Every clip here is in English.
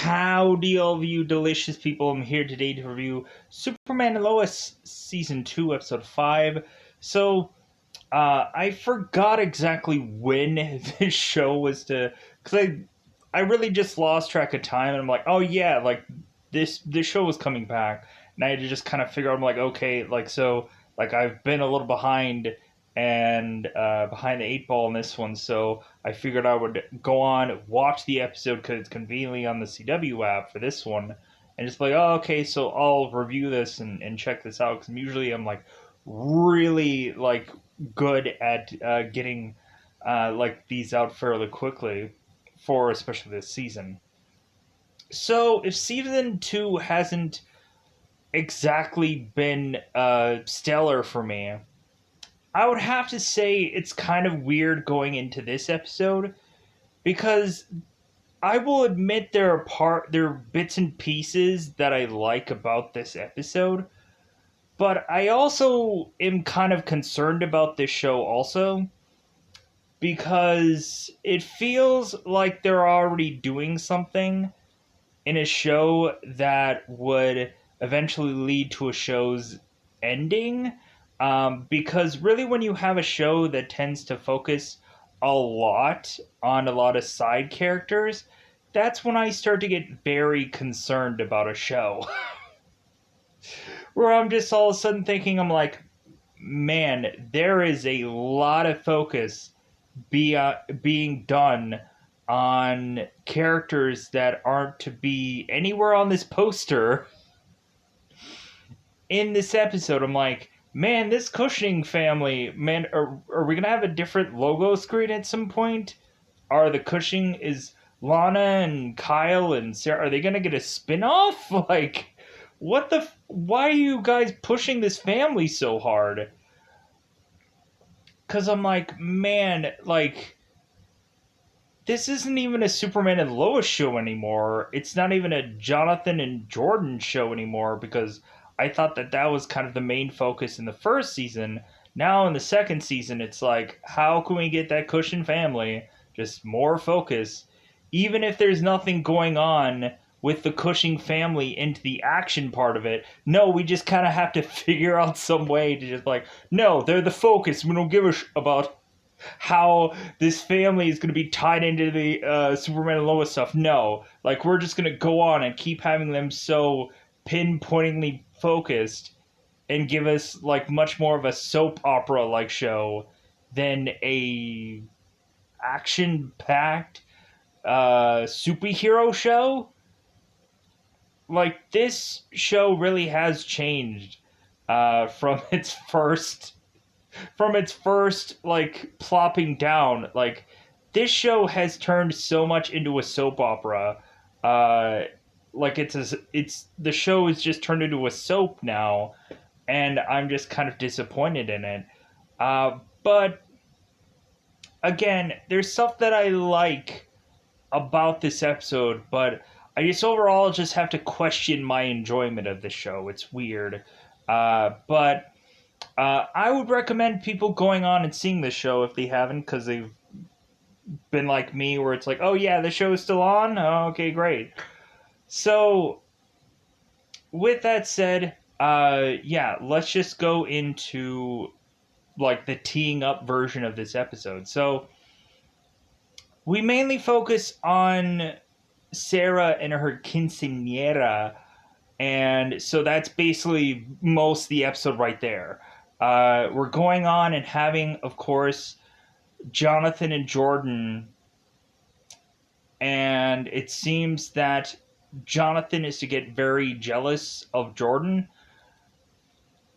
Howdy, all of you delicious people. I'm here today to review Superman and Lois Season 2, Episode 5. I forgot exactly when this show was because I really just lost track of time, and I'm like, oh yeah, like, this show was coming back, and I had to just kind of figure out, I'm like, okay, I've been a little behind, and behind the eight ball in this one, so I figured I would go on, watch the episode because it's conveniently on the CW app for this one, and just like, oh, okay, so I'll review this and check this out, because usually I'm like really like good at getting like these out fairly quickly for especially this season. So if season 2 hasn't exactly been stellar for me, I would have to say it's kind of weird going into this episode, because I will admit there are bits and pieces that I like about this episode, but I also am kind of concerned about this show also, because it feels like they're already doing something in a show that would eventually lead to a show's ending. Because really, when you have a show that tends to focus a lot on a lot of side characters, that's when I start to get very concerned about a show. Where I'm just all of a sudden thinking, I'm like, man, there is a lot of focus being done on characters that aren't to be anywhere on this poster in this episode. I'm like, man, this Cushing family, man, are we gonna have a different logo screen at some point? Are the Cushing, is Lana and Kyle and Sarah, are they gonna get a spin-off? Like, why are you guys pushing this family so hard? Because I'm like, man, like, this isn't even a Superman and Lois show anymore. It's not even a Jonathan and Jordan show anymore, because I thought that was kind of the main focus in the first season. Now in the second season, it's like, how can we get that Cushing family just more focus, even if there's nothing going on with the Cushing family into the action part of it? No, we just kind of have to figure out some way to just like, no, they're the focus. We don't give about how this family is going to be tied into the Superman and Lois stuff. No, like, we're just going to go on and keep having them so pinpointingly focused and give us like much more of a soap opera like show than a action packed superhero show. Like, this show really has changed from its first like plopping down. Like, this show has turned so much into a soap opera. Like, it's the show is just turned into a soap now, and I'm just kind of disappointed in it. But again, there's stuff that I like about this episode, but I just overall just have to question my enjoyment of the show. It's weird. But I would recommend people going on and seeing this show if they haven't, because they've been like me, where it's like, oh yeah, the show is still on? Oh, okay, great. So, with that said, yeah, let's just go into like the teeing up version of this episode. So, we mainly focus on Sarah and her quinceañera, and so that's basically most of the episode right there. We're going on and having, of course, Jonathan and Jordan, and it seems that Jonathan is to get very jealous of Jordan,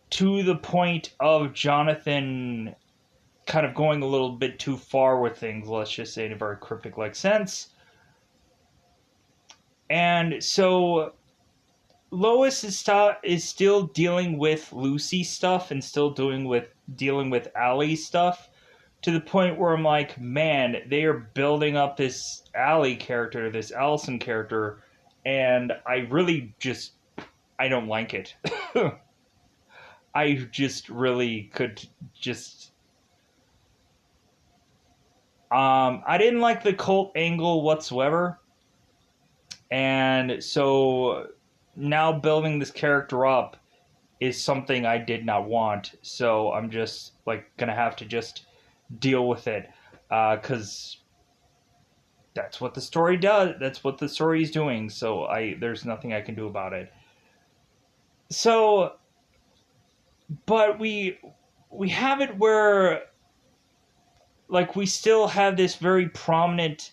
to the point of Jonathan kind of going a little bit too far with things, let's just say, in a very cryptic-like sense. And so Lois is still dealing with Lucy stuff and still dealing with Allie stuff, to the point where I'm like, man, they are building up this Allie character, this Allison character, and I don't like it. I just really could just... I didn't like the cult angle whatsoever. And so now building this character up is something I did not want. So I'm just like gonna have to just deal with it, because that's what the story does. That's what the story is doing. So there's nothing I can do about it. So, but we have it where like we still have this very prominent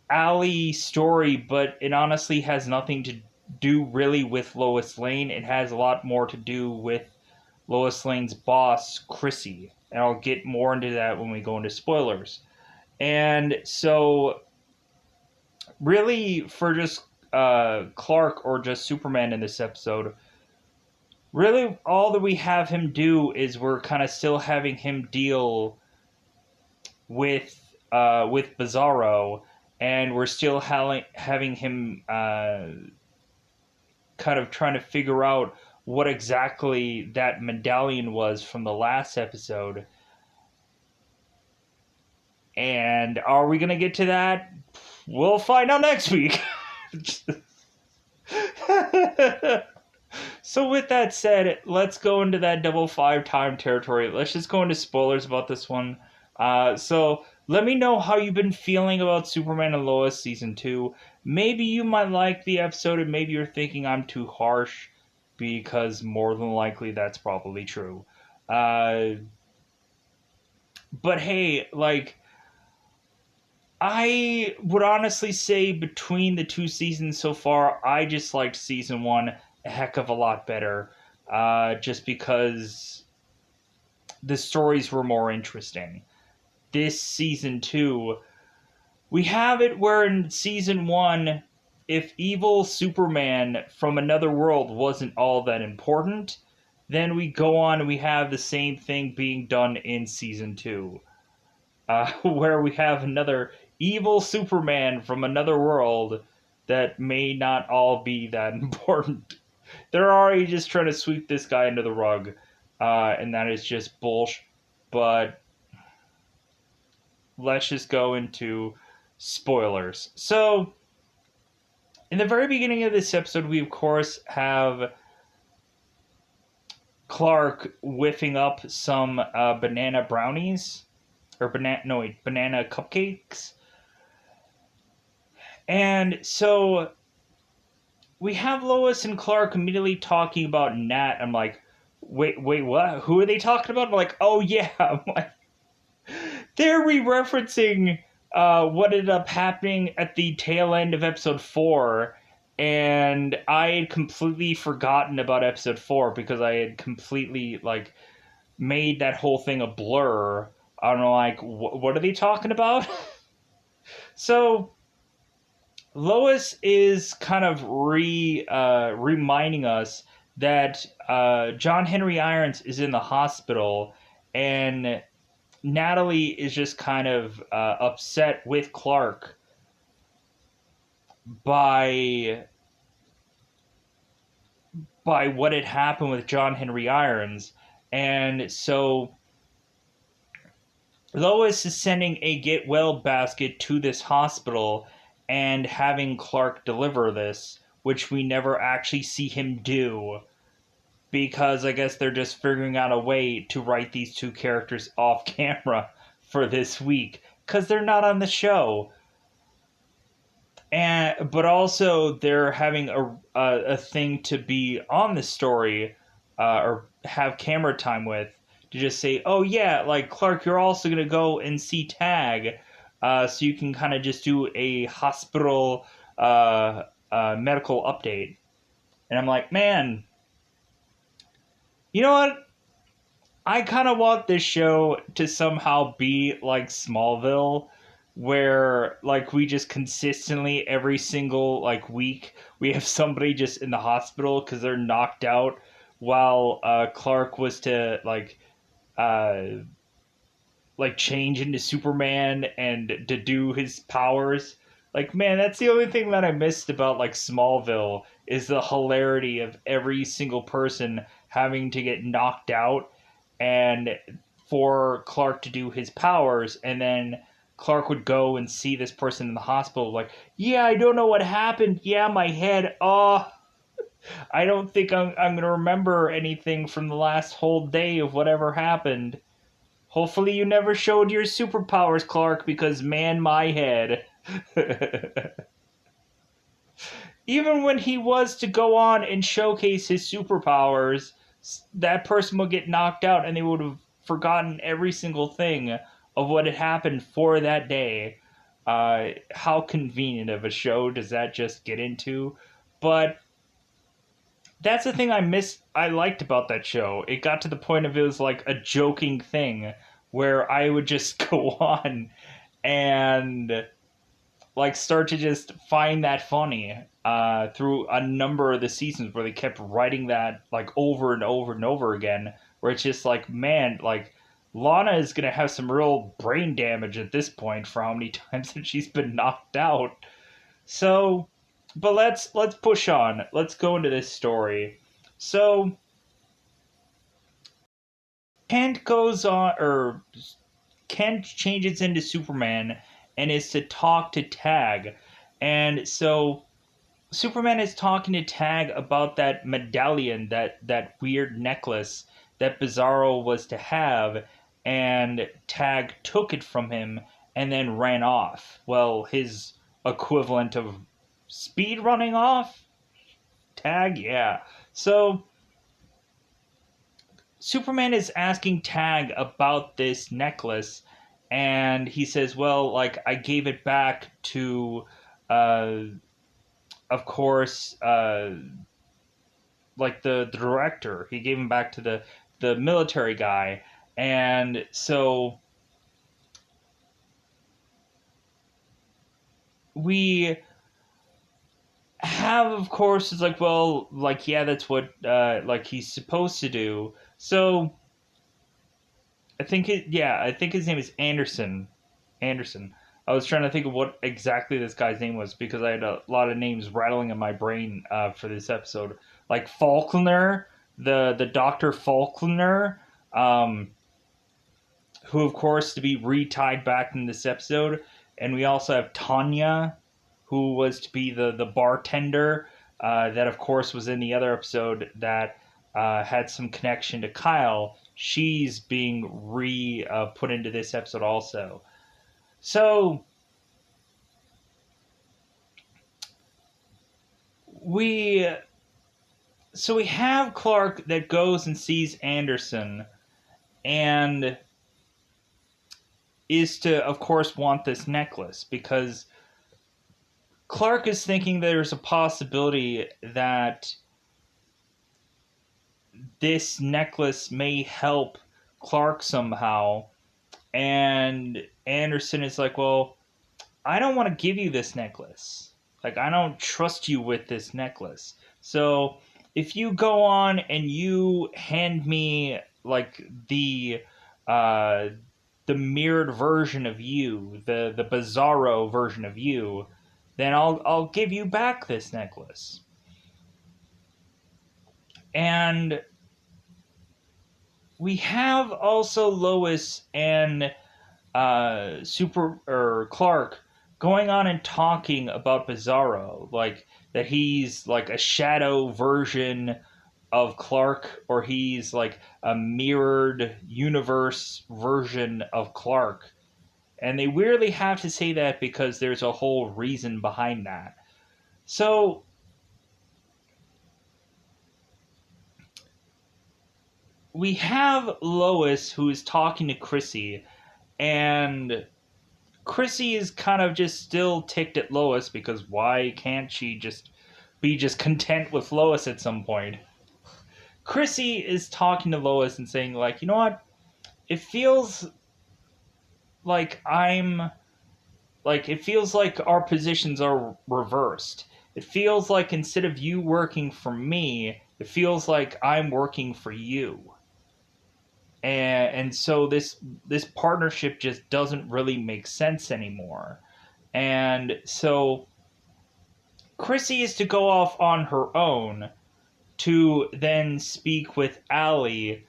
alley story, but it honestly has nothing to do really with Lois Lane. It has a lot more to do with Lois Lane's boss, Chrissy. And I'll get more into that when we go into spoilers. And so, really, for just Clark or just Superman in this episode, really all that we have him do is we're kind of still having him deal with Bizarro, and we're still having him kind of trying to figure out what exactly that medallion was from the last episode. And are we gonna get to that? We'll find out next week. So with that said, let's go into that double five time territory. Let's just go into spoilers about this one. So let me know how you've been feeling about Superman and Lois season 2. Maybe you might like the episode, and maybe you're thinking I'm too harsh, because more than likely that's probably true. But hey, like, I would honestly say between the two seasons so far, I just liked season 1 a heck of a lot better, just because the stories were more interesting. This season 2, we have it where in season 1, if evil Superman from another world wasn't all that important, then we go on and we have the same thing being done in season 2, where we have another evil Superman from another world that may not all be that important. They're already just trying to sweep this guy under the rug, and that is just bullshit. But let's just go into spoilers. So, in the very beginning of this episode, we of course have Clark whiffing up some banana brownies, or banana cupcakes. And so we have Lois and Clark immediately talking about Nat. I'm like, wait, what? Who are they talking about? I'm like, oh yeah. I'm like, they're re-referencing what ended up happening at the tail end of episode 4, and I had completely forgotten about episode 4 because I had completely like made that whole thing a blur. I don't know, like, what are they talking about? So Lois is kind of reminding us that John Henry Irons is in the hospital, and Natalie is just kind of upset with Clark by what had happened with John Henry Irons. And so Lois is sending a get well basket to this hospital and having Clark deliver this, which we never actually see him do, because I guess they're just figuring out a way to write these two characters off camera for this week, because they're not on the show. But also they're having a thing to be on the story, or have camera time with, to just say, oh yeah, like, Clark, you're also gonna go and see Tag, so you can kind of just do a hospital medical update. And I'm like, man, you know what? I kind of want this show to somehow be like Smallville, where like we just consistently every single like week we have somebody just in the hospital because they're knocked out, while Clark was to uh change into Superman and to do his powers. Like, man, that's the only thing that I missed about like Smallville, is the hilarity of every single person having to get knocked out and for Clark to do his powers, and then Clark would go and see this person in the hospital, like, yeah, I don't know what happened. Yeah, my head. Oh, I don't think I'm going to remember anything from the last whole day of whatever happened. Hopefully you never showed your superpowers, Clark, because man, my head. Even when he was to go on and showcase his superpowers, that person would get knocked out and they would have forgotten every single thing of what had happened for that day. How convenient of a show does that just get into? But that's the thing I liked about that show. It got to the point of it was like a joking thing where I would just go on and like start to just find that funny through a number of the seasons where they kept writing that like over and over and over again, where it's just like, man, like Lana is gonna have some real brain damage at this point for how many times that she's been knocked out. So, but let's push on. Let's go into this story. So Kent goes on, or Kent changes into Superman and is to talk to Tag. And so Superman is talking to Tag about that medallion, that weird necklace that Bizarro was to have, and Tag took it from him and then ran off. Well, his equivalent of speed running off? Tag, yeah. So Superman is asking Tag about this necklace, and he says, well, like, I gave it back to, uh, of course, like the director. He gave him back to the military guy. And so we have, of course, it's like, well, like, yeah, that's what, like, he's supposed to do. So I think his name is Anderson. Anderson. I was trying to think of what exactly this guy's name was because I had a lot of names rattling in my brain for this episode, like Faulkner, the Doctor Faulkner, who of course to be retied back in this episode, and we also have Tanya, who was to be the bartender, that of course was in the other episode that had some connection to Kyle. She's being put into this episode also. So we we have Clark that goes and sees Anderson and is to of course want this necklace because Clark is thinking there's a possibility that this necklace may help Clark somehow. And Anderson is like, well, I don't want to give you this necklace. Like, I don't trust you with this necklace. So if you go on and you hand me like uh, the mirrored version of you, the Bizarro version of you, then I'll give you back this necklace. And we have also Lois and Clark going on and talking about Bizarro, like that he's like a shadow version of Clark, or he's like a mirrored universe version of Clark. And they weirdly have to say that because there's a whole reason behind that. So we have Lois who is talking to Chrissy, and Chrissy is kind of just still ticked at Lois because why can't she just be just content with Lois at some point? Chrissy is talking to Lois and saying, like, you know what? It feels like it feels like our positions are reversed. It feels like instead of you working for me, it feels like I'm working for you. And so this partnership just doesn't really make sense anymore. And so Chrissy is to go off on her own to then speak with Allie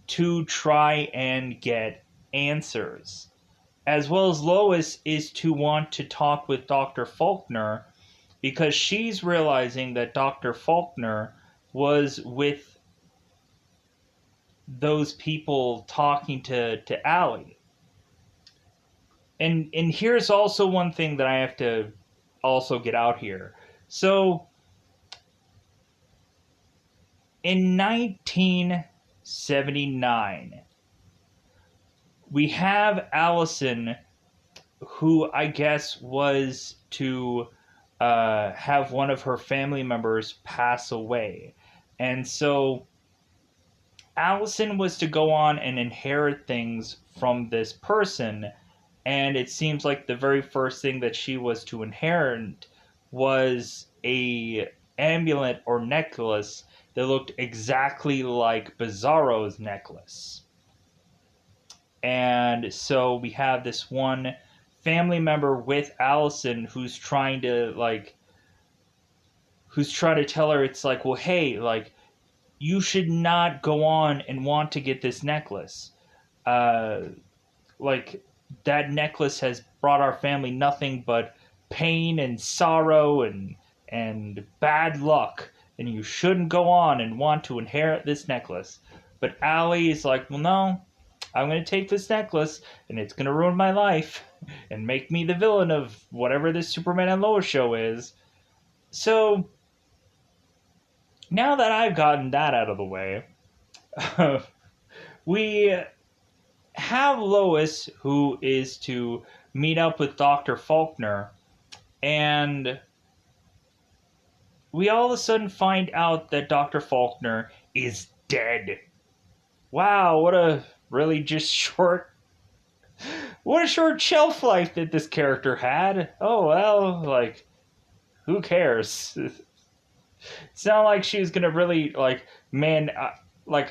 to try and get answers. as well as Lois, is to want to talk with Dr. Faulkner because she's realizing that Dr. Faulkner was with those people talking to Allie. And here's also one thing that I have to also get out here. So in 1979, we have Allison, who I guess was to have one of her family members pass away. And so Allison was to go on and inherit things from this person. And it seems like the very first thing that she was to inherit was a amulet or necklace that looked exactly like Bizarro's necklace. And so we have this one family member with Allison who's trying to tell her, it's like, well, hey, like, you should not go on and want to get this necklace. Like, that necklace has brought our family nothing but pain and sorrow and bad luck, and you shouldn't go on and want to inherit this necklace. But Allie is like, well, no, I'm going to take this necklace, and it's going to ruin my life and make me the villain of whatever this Superman and Lois show is. So, now that I've gotten that out of the way, we have Lois, who is to meet up with Dr. Faulkner, and we all of a sudden find out that Dr. Faulkner is dead. Wow, what a short shelf life that this character had. Oh, well, like, who cares? It's not like she was gonna really, like, man,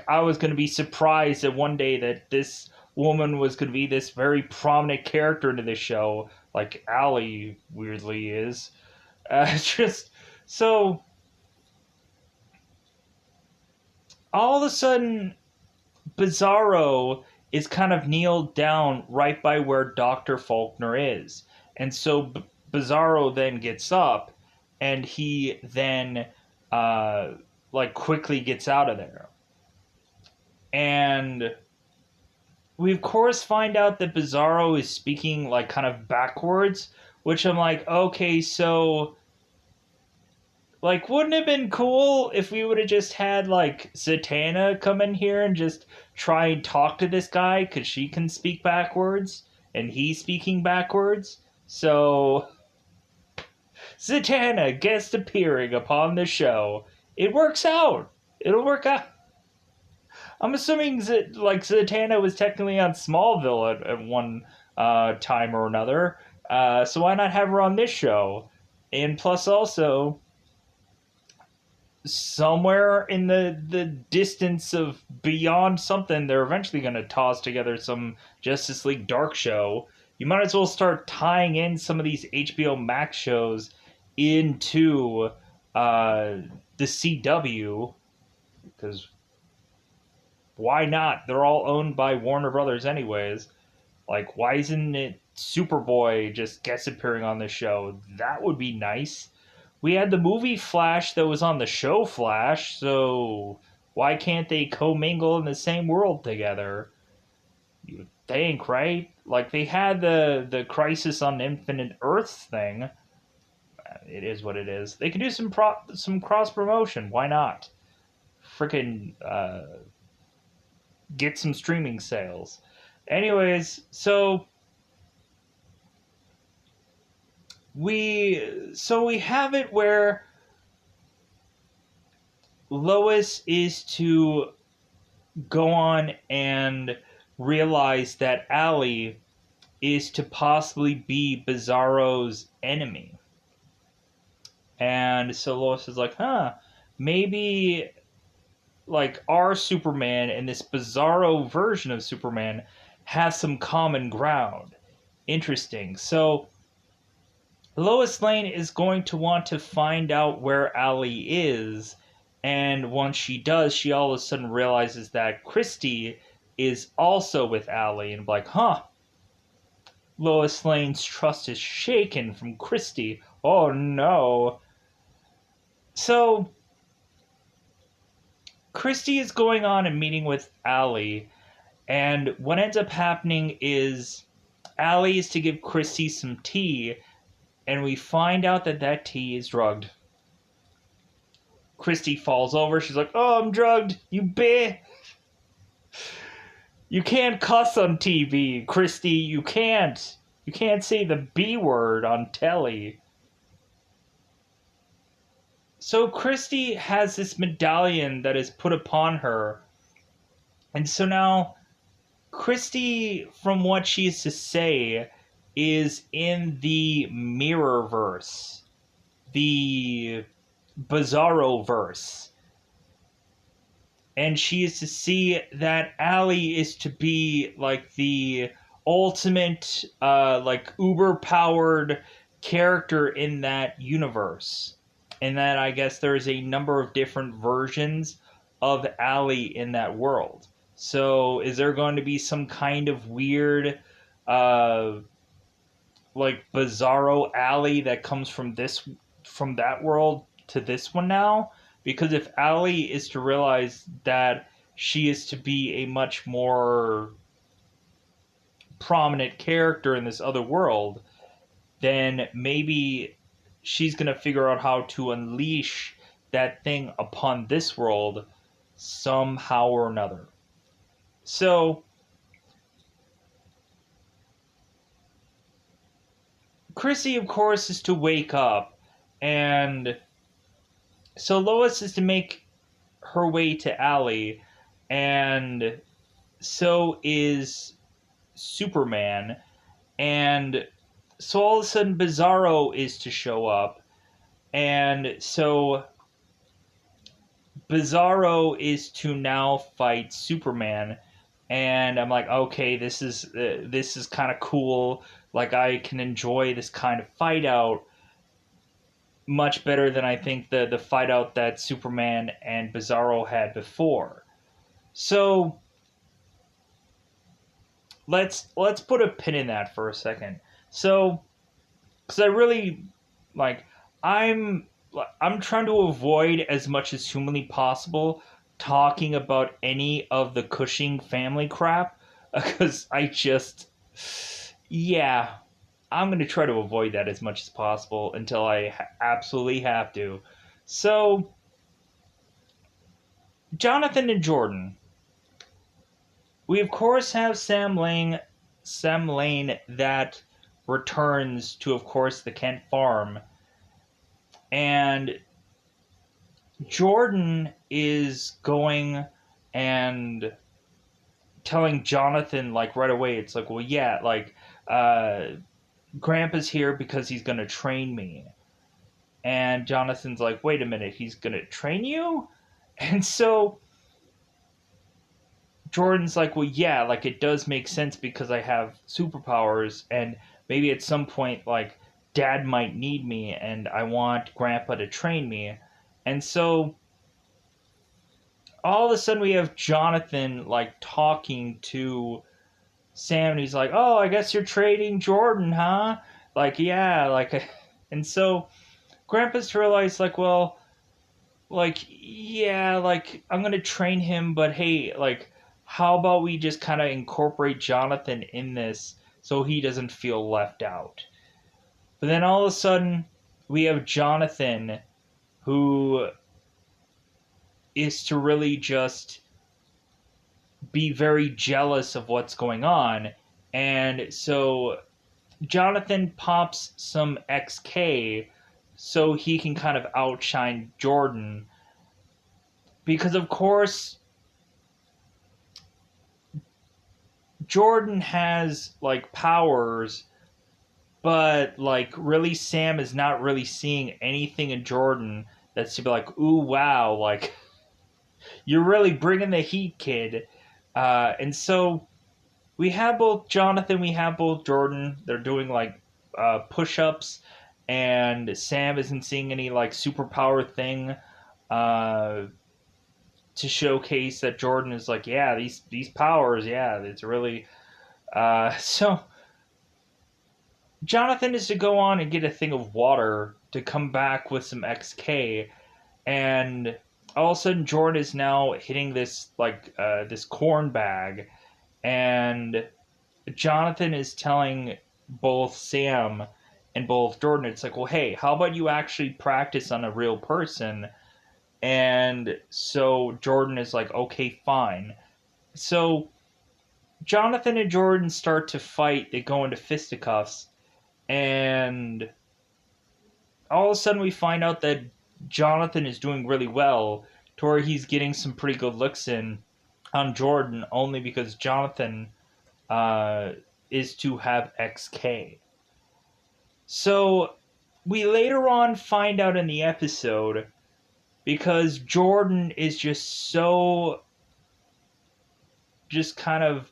I was gonna be surprised that one day that this woman was gonna be this very prominent character into this show, like Allie weirdly is. Just, so, all of a sudden, Bizarro is kind of kneeled down right by where Dr. Faulkner is. And so Bizarro then gets up, and he then quickly gets out of there. And we of course find out that Bizarro is speaking like kind of backwards, which I'm like, okay, so like, wouldn't it have been cool if we would have just had like Zatanna come in here and just try and talk to this guy, because she can speak backwards and he's speaking backwards. So Zatanna guest appearing upon the show. It works out. It'll work out. I'm assuming that like Zatanna was technically on Smallville at one time or another. So why not have her on this show? And plus also, somewhere in the distance of beyond something, they're eventually going to toss together some Justice League Dark show. You might as well start tying in some of these HBO Max shows into the CW, because why not? They're all owned by Warner Brothers anyways. Like, why isn't it Superboy just guest appearing on the show? That would be nice. We had the movie Flash that was on the show Flash, so why can't they commingle in the same world together? You would think, right? Like, they had the Crisis on Infinite Earths thing. It is what it is. They could do some cross promotion. Why not? Freaking get some streaming sales. Anyways, so we have it where Lois is to go on and realize that Allie is to possibly be Bizarro's enemy. And so Lois is like, maybe like our Superman and this Bizarro version of Superman have some common ground. Interesting. So Lois Lane is going to want to find out where Allie is, and once she does, she all of a sudden realizes that Christy is also with Allie, and like, Lois Lane's trust is shaken from Christy. Oh no. So, Christy is going on a meeting with Allie, and what ends up happening is Allie is to give Christy some tea, and we find out that that tea is drugged. Christy falls over. She's like, "Oh, I'm drugged. You bitch. You can't cuss on TV, Christy. You can't. You can't say the B word on telly." So Christy has this medallion that is put upon her. And so now Christy, from what she is to say, is in the Mirrorverse, the Bizarro verse. And she is to see that Allie is to be like the ultimate, like uber powered character in that universe. And that I guess there's a number of different versions of Allie in that world. So is there going to be some kind of weird, uh, like Bizarro Allie that comes from that world to this one now? Because if Allie is to realize that she is to be a much more prominent character in this other world, then maybe she's going to figure out how to unleash that thing upon this world somehow or another. So, Chrissy, of course, is to wake up, and so Lois is to make her way to Allie, and so is Superman, and so all of a sudden Bizarro is to show up, and so Bizarro is to now fight Superman, and I'm like, okay, this is kind of cool. Like I can enjoy this kind of fight out much better than I think the fight out that Superman and Bizarro had before. So let's put a pin in that for a second. So, because I really like, I'm I'm trying to avoid as much as humanly possible talking about any of the Cushing family crap because I just yeah, I'm going to try to avoid that as much as possible until I absolutely have to. So, Jonathan and Jordan. We of course have Sam Lane that returns to, of course, the Kent farm, and Jordan is going and telling Jonathan like right away. It's like, well, yeah, like Grandpa's here because he's gonna train me, and Jonathan's like, wait a minute, he's gonna train you, and so Jordan's like, well, yeah, like it does make sense because I have superpowers, and maybe at some point, like, Dad might need me, and I want Grandpa to train me. And so all of a sudden, we have Jonathan, like, talking to Sam, and he's like, oh, I guess you're trading Jordan, huh? Like, yeah, like, and so Grandpa's realized, like, well, like, yeah, like I'm gonna train him, but hey, like, how about we just kind of incorporate Jonathan in this so he doesn't feel left out? But then all of a sudden, we have Jonathan who is to really just be very jealous of what's going on, and so Jonathan pops some XK so he can kind of outshine Jordan because of course Jordan has like powers, but like really Sam is not really seeing anything in Jordan that's to be like, ooh, wow, like you're really bringing the heat, kid. And so we have both Jonathan, we have both Jordan. They're doing like push ups, and Sam isn't seeing any like superpower thing uh, to showcase that Jordan is like, yeah, these powers, yeah, it's really so Jonathan is to go on and get a thing of water to come back with some XK, and all of a sudden Jordan is now hitting this this corn bag, and Jonathan is telling both Sam and both Jordan, it's like, well, hey, how about you actually practice on a real person? And so Jordan is like, okay, fine. So Jonathan and Jordan start to fight. They go into fisticuffs, and all of a sudden we find out that Jonathan is doing really well, to where he's getting some pretty good looks in on Jordan only because Jonathan uh, is to have XK. So we later on find out in the episode, because Jordan is just kind of,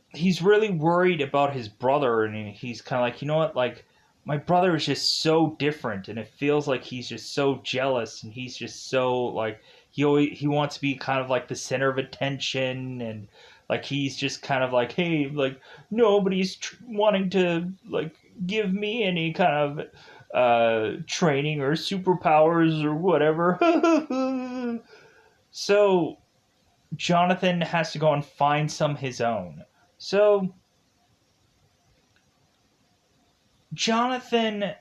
he's really worried about his brother, and he's kind of like, you know what, like, my brother is just so different, and it feels like he's just so jealous, and he's just so like, he wants to be kind of like the center of attention, and like he's just kind of like, hey, like nobody's wanting to like give me any kind of training or superpowers or whatever. So Jonathan has to go and find some his own. So Jonathan,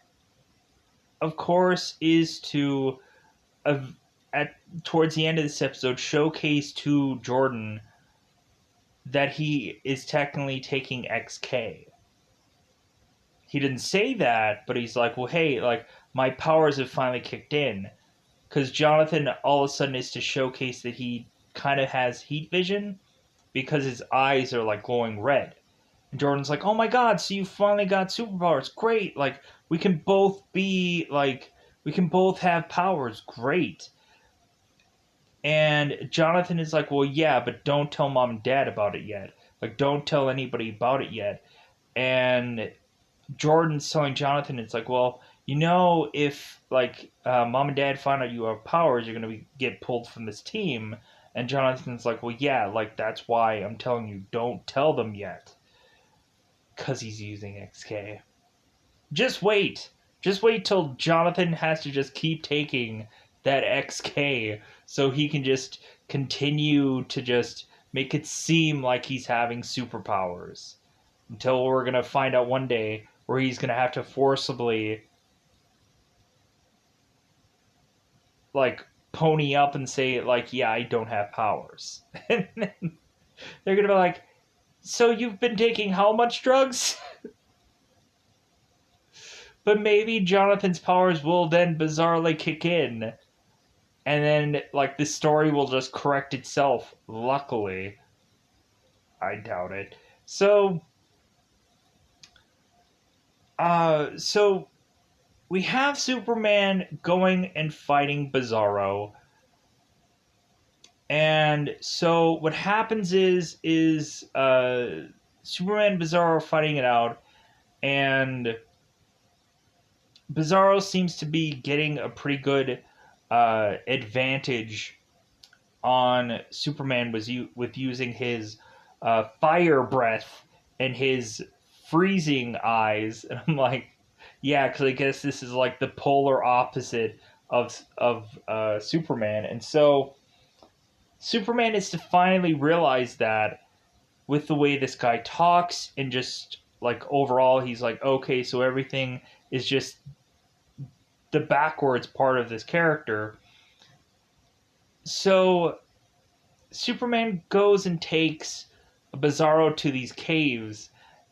of course, is to at towards the end of this episode showcase to Jordan that he is technically taking XK. He didn't say that, but he's like, well, hey, like my powers have finally kicked in, because Jonathan all of a sudden is to showcase that he kind of has heat vision because his eyes are like glowing red. And Jordan's like, oh my god, so you finally got superpowers. Great. Like, we can both be, like, we can both have powers. Great. And Jonathan is like, well, yeah, but don't tell mom and dad about it yet. Like, don't tell anybody about it yet. And Jordan's telling Jonathan, it's like, well, you know, if, like, mom and dad find out you have powers, you're going to get pulled from this team. And Jonathan's like, well, yeah, like, that's why I'm telling you, don't tell them yet. Because he's using XK. Just wait. Just wait till Jonathan has to just keep taking that XK so he can just continue to just make it seem like he's having superpowers. Until we're going to find out one day where he's going to have to forcibly, like, pony up and say, like, yeah, I don't have powers. And then they're going to be like, so you've been taking how much drugs? But maybe Jonathan's powers will then bizarrely kick in, and then like the story will just correct itself. Luckily, I doubt it. So, so we have Superman going and fighting Bizarro, and so what happens is Superman and Bizarro are fighting it out, and Bizarro seems to be getting a pretty good advantage on Superman with using his fire breath and his freezing eyes, and I'm like, yeah, because I guess this is like the polar opposite of Superman, and so Superman is to finally realize that with the way this guy talks and just like overall, he's like, okay, so everything is just the backwards part of this character. So Superman goes and takes Bizarro to these caves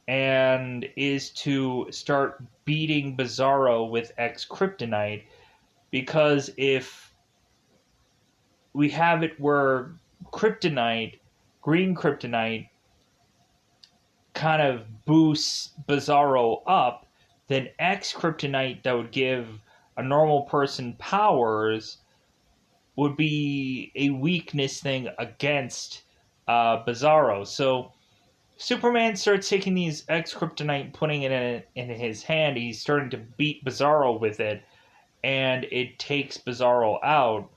and is to start beating Bizarro with X Kryptonite, because if we have it where Kryptonite, green Kryptonite, kind of boosts Bizarro up, then X Kryptonite that would give a normal person powers would be a weakness thing against Bizarro. So Superman starts taking these X Kryptonite, putting it in his hand. He's starting to beat Bizarro with it, and it takes Bizarro out.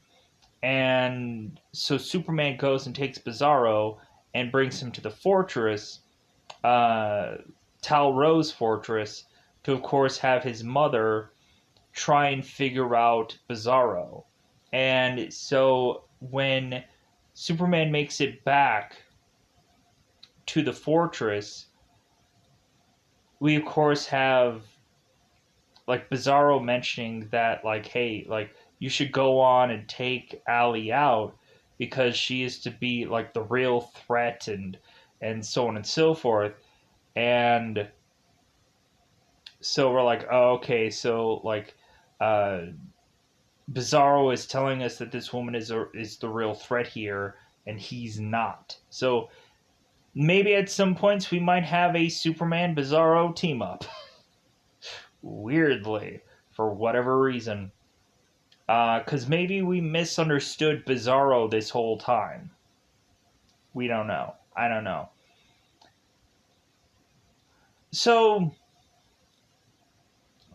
And so Superman goes and takes Bizarro and brings him to the fortress. Uh, Tal Rose Fortress to, of course, have his mother try and figure out Bizarro. And so when Superman makes it back to the fortress, we of course have like Bizarro mentioning that, like, hey, like, you should go on and take Allie out because she is to be like the real threat, and so on and so forth. And so we're like, oh, okay, so like uh Bizarro is telling us that this woman is the real threat here, and he's not. So maybe at some points we might have a Superman Bizarro team up. Weirdly, for whatever reason. Because maybe we misunderstood Bizarro this whole time. We don't know. I don't know. So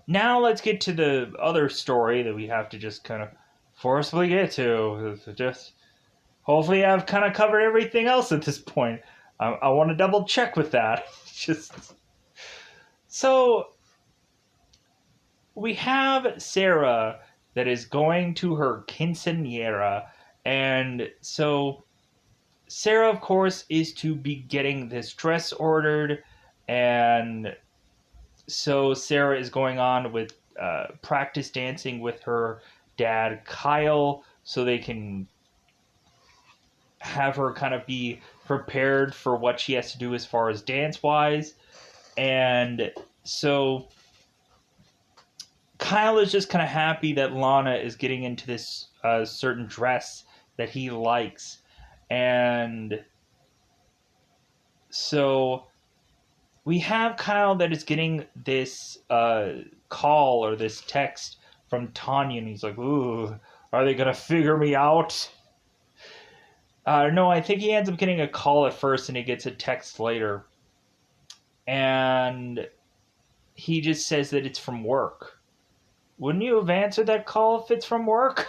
now let's get to the other story that we have to just kind of forcibly get to. Just hopefully I've kind of covered everything else at this point. I want to double check with that. Just so we have Sarah that is going to her quinceanera, and so Sarah, of course, is to be getting this dress ordered, and so Sarah is going on with practice dancing with her dad, Kyle, so they can have her kind of be prepared for what she has to do as far as dance wise. And so Kyle is just kind of happy that Lana is getting into this certain dress that he likes. And so we have Kyle that is getting this call or this text from Tanya, and he's like, ooh, are they going to figure me out? No, I think he ends up getting a call at first, and he gets a text later. And he just says that it's from work. Wouldn't you have answered that call if it's from work?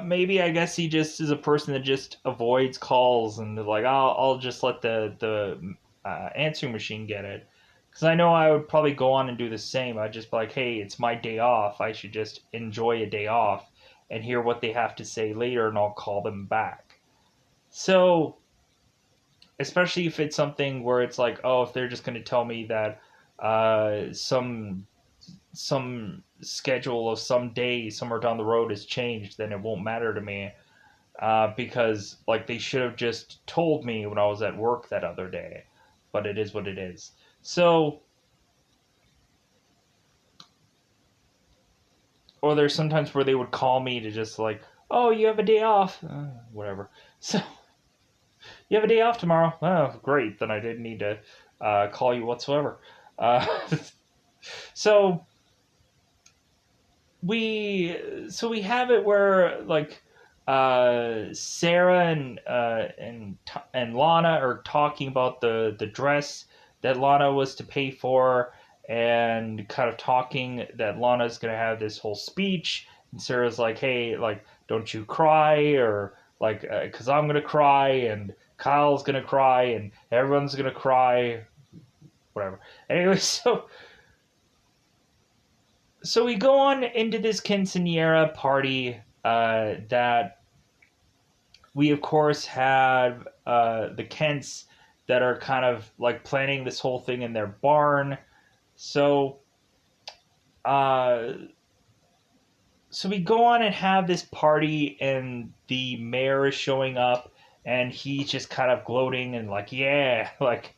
Maybe I guess he just is a person that just avoids calls and like I'll just let the answering machine get it, because I know I would probably go on and do the same. I'd just be like, hey, it's my day off. I should just enjoy a day off and hear what they have to say later, and I'll call them back. So, especially if it's something where it's like, oh, if they're just going to tell me that some schedule of some day somewhere down the road has changed, then it won't matter to me, because like they should have just told me when I was at work that other day. But it is what it is. So, or there's sometimes where they would call me to just like, oh, you have a day off, whatever. So you have a day off tomorrow. Oh, great. Then I didn't need to call you whatsoever. So we have it where like Sarah and Lana are talking about the dress that Lana was to pay for, and kind of talking that Lana's gonna have this whole speech, and Sarah's like, hey, like, don't you cry, or like, because I'm gonna cry, and Kyle's gonna cry, and everyone's gonna cry, whatever. Anyway, so we go on into this quinceanera party that we, of course, have the Kents that are kind of like planning this whole thing in their barn. So, uh, so we go on and have this party, and the mayor is showing up, and he's just kind of gloating and like, yeah, like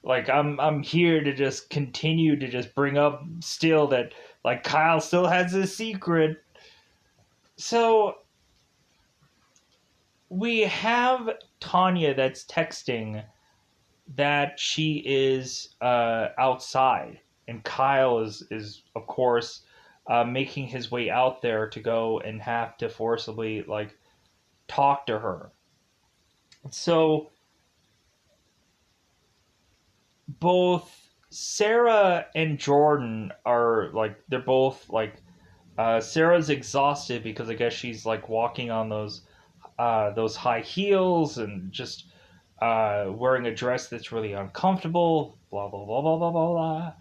I'm here to just continue to just bring up still that like Kyle still has a secret. So we have Tanya that's texting that she is outside, and Kyle is of course making his way out there to go and have to forcibly like talk to her. So both Sarah and Jordan are like, they're both like, Sarah's exhausted because I guess she's like walking on those high heels and just wearing a dress that's really uncomfortable, blah, blah, blah, blah, blah, blah,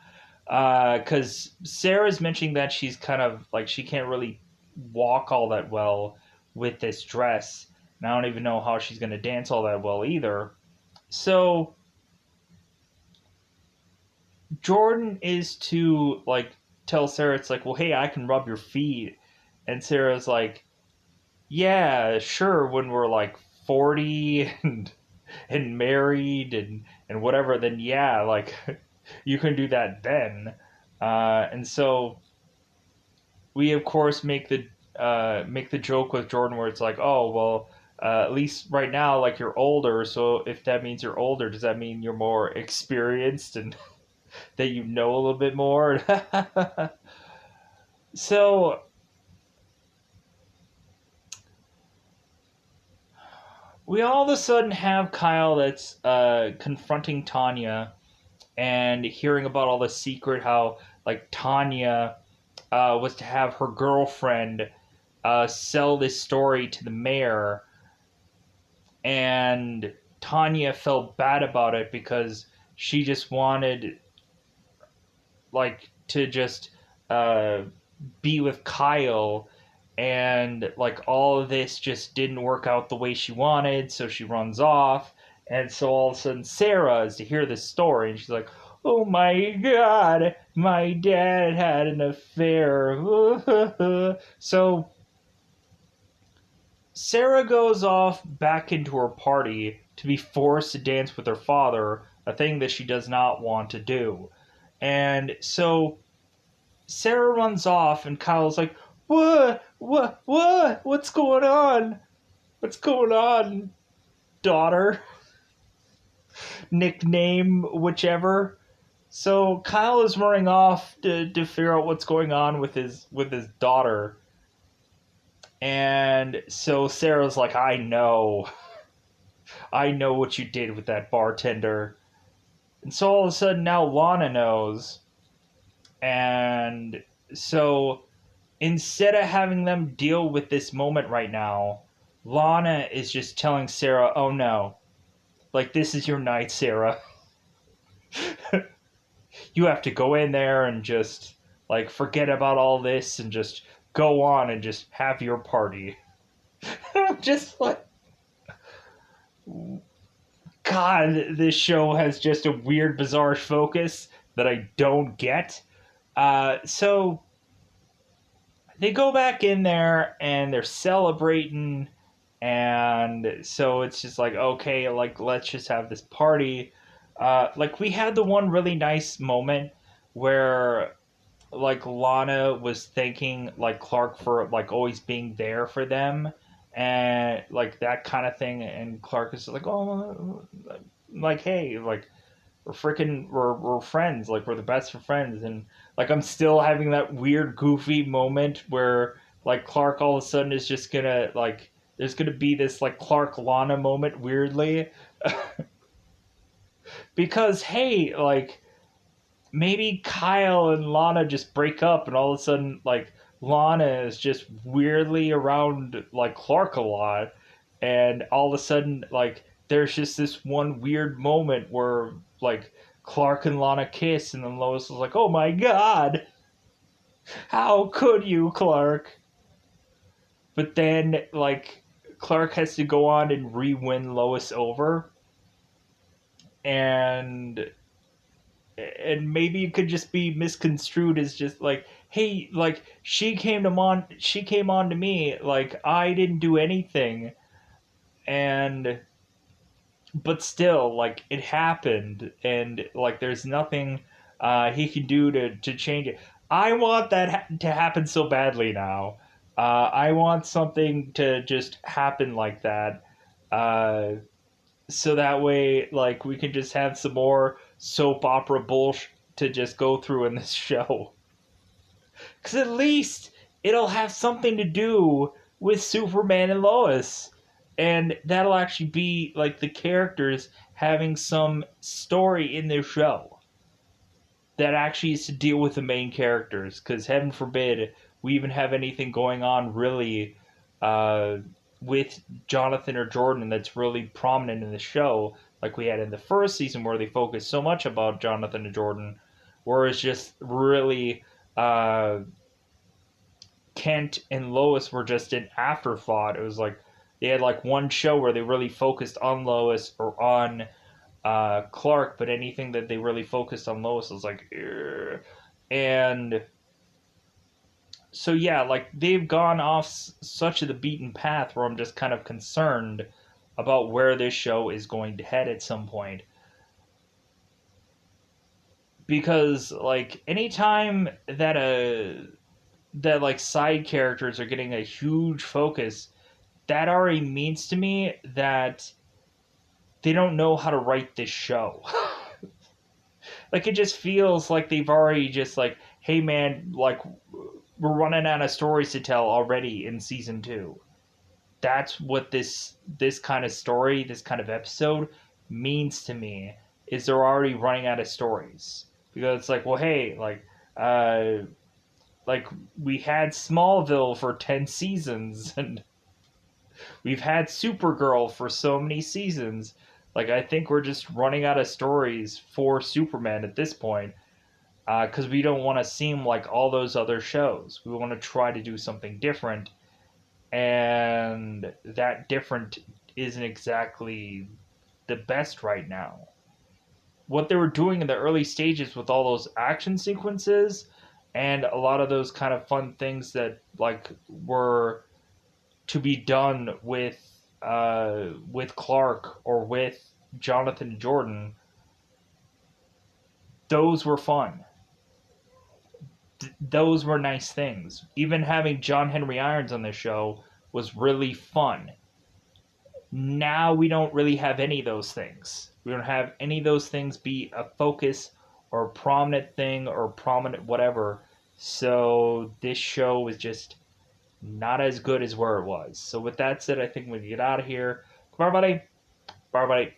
blah. Because Sarah's mentioning that she's kind of like she can't really walk all that well with this dress. And I don't even know how she's going to dance all that well either. So Jordan is to like tell Sarah, it's like, well, hey, I can rub your feet. And Sarah's like, yeah, sure, when we're like 40 and married and whatever, then yeah, like you can do that then. And so we of course make the joke with Jordan where it's like, oh well, at least right now, like you're older. So if that means you're older, does that mean you're more experienced and that you know a little bit more? So we all of a sudden have Kyle that's confronting Tanya and hearing about all the secret how like Tanya was to have her girlfriend sell this story to the mayor, and Tanya felt bad about it because she just wanted like to just uh, be with Kyle, and like all of this just didn't work out the way she wanted, so she runs off. And so all of a sudden Sarah is to hear this story and she's like, oh my god, my dad had an affair. So Sarah goes off back into her party to be forced to dance with her father, a thing that she does not want to do. And so Sarah runs off, and Kyle's like, What's going on? What's going on, daughter? Nickname, whichever." So Kyle is running off to figure out what's going on with his daughter. And so Sarah's like, I know what you did with that bartender. And so all of a sudden now Lana knows. And so instead of having them deal with this moment right now, Lana is just telling Sarah, oh no, like this is your night, Sarah. You have to go in there and just like forget about all this and just go on and just have your party. Just like, God, this show has just a weird, bizarre focus that I don't get. So they go back in there and they're celebrating, and so it's just like, okay, like let's just have this party. Like we had the one really nice moment where like Lana was thanking like Clark for like always being there for them and like that kind of thing, and Clark is like, oh, like hey, like we're friends, like we're the best of friends. And like I'm still having that weird goofy moment where like Clark all of a sudden is just gonna like there's gonna be this like Clark Lana moment weirdly because hey, like maybe Kyle and Lana just break up and all of a sudden like Lana is just weirdly around like Clark a lot, and all of a sudden like there's just this one weird moment where like Clark and Lana kiss, and then Lois was like, oh my god, how could you, Clark? But then like Clark has to go on and re-win Lois over, and maybe it could just be misconstrued as just like, hey, like she came on to me, like I didn't do anything, and but still like it happened, and like there's nothing he can do to change it. I want that to happen so badly now. I want something to just happen like that, uh, so that way like we can just have some more soap opera bullshit to just go through in this show, because at least it'll have something to do with Superman and Lois, and that'll actually be like the characters having some story in their show that actually is to deal with the main characters, because heaven forbid we even have anything going on really uh, with Jonathan or Jordan that's really prominent in the show, like we had in the first season where they focused so much about Jonathan and Jordan, where it's just really uh, Kent and Lois were just an afterthought. It was like they had like one show where they really focused on Lois or on Clark, but anything that they really focused on Lois was like, "Ugh." And so yeah, like they've gone off such of the beaten path where I'm just kind of concerned about where this show is going to head at some point. Because like anytime that like side characters are getting a huge focus, that already means to me that they don't know how to write this show. Like it just feels like they've already just like, hey man, like we're running out of stories to tell already in season 2. That's what this kind of story, this kind of episode means to me, is they're already running out of stories. Because it's like, well, hey, uh like we had Smallville for 10 seasons and we've had Supergirl for so many seasons. Like I think we're just running out of stories for Superman at this point, because we don't want to seem like all those other shows. We want to try to do something different, and that different isn't exactly the best right now. What they were doing in the early stages with all those action sequences and a lot of those kind of fun things that like were to be done with Clark or with Jonathan Jordan, those were fun. Those were nice things. Even having John Henry Irons on the show was really fun. Now we don't really have any of those things. We don't have any of those things be a focus or a prominent thing or prominent whatever. So this show is just not as good as where it was. So with that said, I think we can get out of here. Bye, buddy. Bye, buddy.